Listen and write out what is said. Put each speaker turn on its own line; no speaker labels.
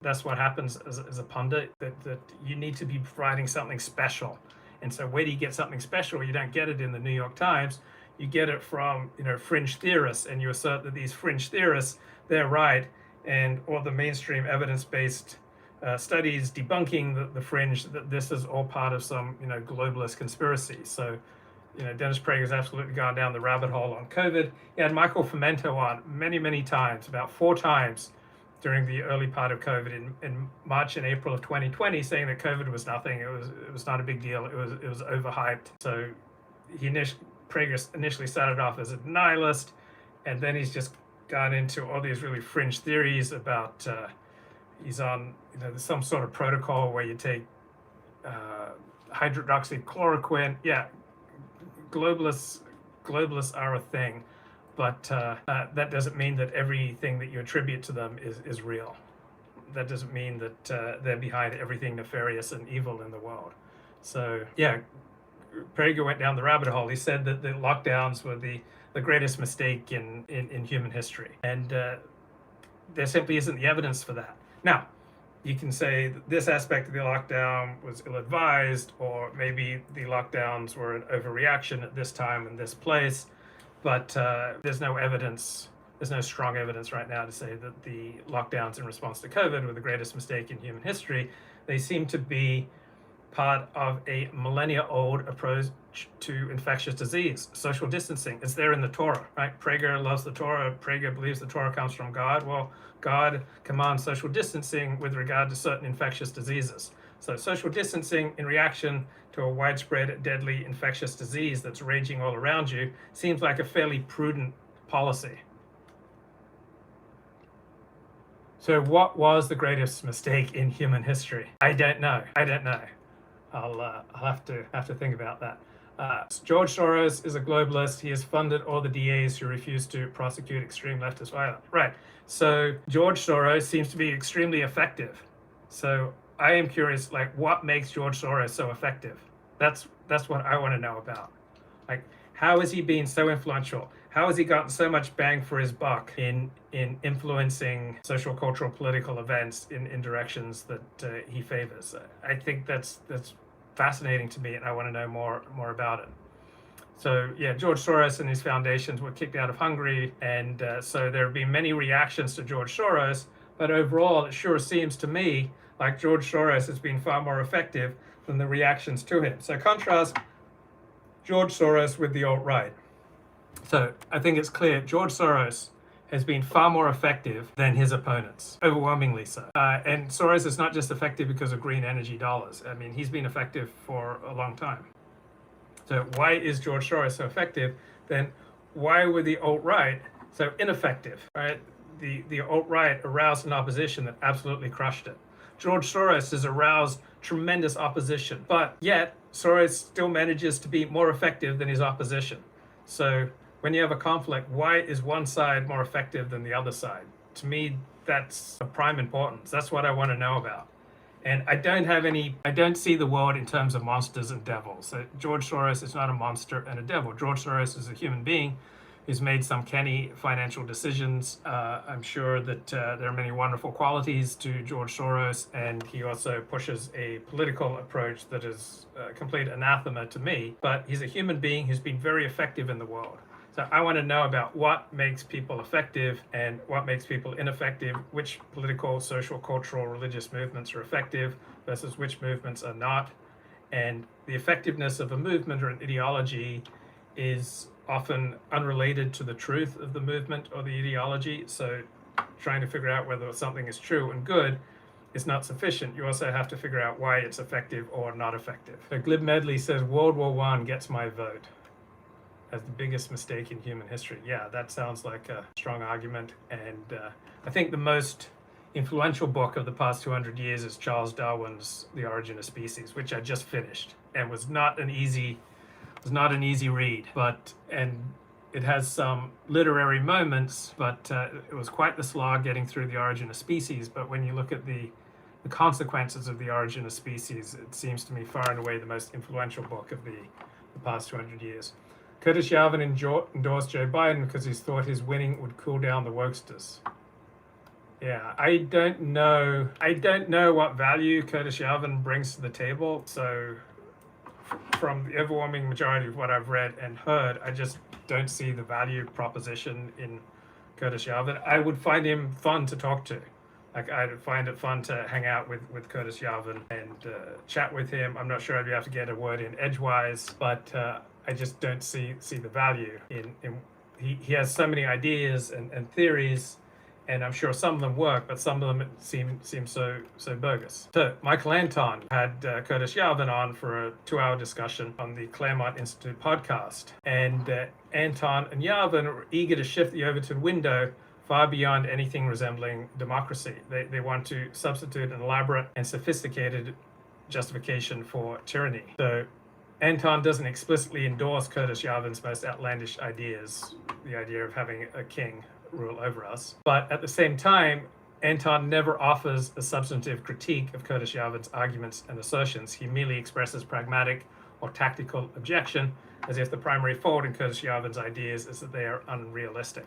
That's what happens as a pundit, that you need to be providing something special. And so where do you get something special? You don't get it in the New York Times. You get it from, fringe theorists, and you assert that these fringe theorists, they're right, and all the mainstream evidence-based studies debunking the fringe, that this is all part of some, globalist conspiracy. So, Dennis Prager's absolutely gone down the rabbit hole on COVID. He had Michael Fomento on many, many times, about 4 times during the early part of COVID in March and April of 2020, saying that COVID was nothing. It was not a big deal. It was overhyped. So Prager initially started off as a denialist, and then he's just gone into all these really fringe theories about he's on some sort of protocol where you take hydroxychloroquine. Yeah, globalists are a thing, but that doesn't mean that everything that you attribute to them is real. That doesn't mean that they're behind everything nefarious and evil in the world. So yeah, Prager went down the rabbit hole. He said that the lockdowns were the greatest mistake in human history, and there simply isn't the evidence for that. Now, you can say that this aspect of the lockdown was ill-advised, or maybe the lockdowns were an overreaction at this time and this place, but there's no evidence, there's no strong evidence right now to say that the lockdowns in response to COVID were the greatest mistake in human history. They seem to be part of a millennia-old approach to infectious disease, social distancing. It's there in the Torah, right? Prager loves the Torah. Prager believes the Torah comes from God. Well, God commands social distancing with regard to certain infectious diseases. So social distancing in reaction to a widespread deadly infectious disease that's raging all around you seems like a fairly prudent policy. So what was the greatest mistake in human history? I don't know. I'll have to think about that. George Soros is a globalist. He has funded all the DAs who refuse to prosecute extreme leftist violence. Right. So George Soros seems to be extremely effective. So I am curious, what makes George Soros so effective? That's what I want to know about. How has he been so influential? How has he gotten so much bang for his buck in influencing social, cultural, political events in directions that he favors? I think that's fascinating to me, and I want to know more about it. So yeah, George Soros and his foundations were kicked out of Hungary, and so there have been many reactions to George Soros, but overall it sure seems to me like George Soros has been far more effective than the reactions to him. So contrast George Soros with the alt-right. So I think it's clear George Soros has been far more effective than his opponents, overwhelmingly so. And Soros is not just effective because of green energy dollars. I mean, he's been effective for a long time. So why is George Soros so effective? Then why were the alt-right so ineffective, right? The alt-right aroused an opposition that absolutely crushed it. George Soros has aroused tremendous opposition, but yet Soros still manages to be more effective than his opposition. So when you have a conflict, why is one side more effective than the other side? To me, that's of prime importance. That's what I want to know about. And I don't see the world in terms of monsters and devils. So George Soros is not a monster and a devil. George Soros is a human being who's made some canny financial decisions. I'm sure that there are many wonderful qualities to George Soros, and he also pushes a political approach that is complete anathema to me. But he's a human being who's been very effective in the world. So I want to know about what makes people effective and what makes people ineffective, which political, social, cultural, religious movements are effective versus which movements are not. And the effectiveness of a movement or an ideology is often unrelated to the truth of the movement or the ideology. So trying to figure out whether something is true and good is not sufficient. You also have to figure out why it's effective or not effective. So Glib Medley says World War I gets my vote as the biggest mistake in human history. Yeah, that sounds like a strong argument. And I think the most influential book of the past 200 years is Charles Darwin's The Origin of Species, which I just finished and was not an easy read, and it has some literary moments, but it was quite the slog getting through The Origin of Species. But when you look at the consequences of The Origin of Species, it seems to me far and away the most influential book of the past 200 years. Curtis Yarvin endorsed Joe Biden because he thought his winning would cool down the wokesters. Yeah, I don't know. I don't know what value Curtis Yarvin brings to the table. So, from the overwhelming majority of what I've read and heard, I just don't see the value proposition in Curtis Yarvin. I would find him fun to talk to. Like, I'd find it fun to hang out with Curtis Yarvin and chat with him. I'm not sure I'd be able to get a word in edgewise, but I just don't see the value in he has so many ideas and theories, and I'm sure some of them work, but some of them seem so bogus. So Michael Anton had Curtis Yarvin on for a 2-hour discussion on the Claremont Institute podcast, and Anton and Yarvin were eager to shift the Overton window far beyond anything resembling democracy. They want to substitute an elaborate and sophisticated justification for tyranny. So Anton doesn't explicitly endorse Curtis Yarvin's most outlandish ideas, the idea of having a king rule over us. But at the same time, Anton never offers a substantive critique of Curtis Yarvin's arguments and assertions. He merely expresses pragmatic or tactical objection, as if the primary fault in Curtis Yarvin's ideas is that they are unrealistic.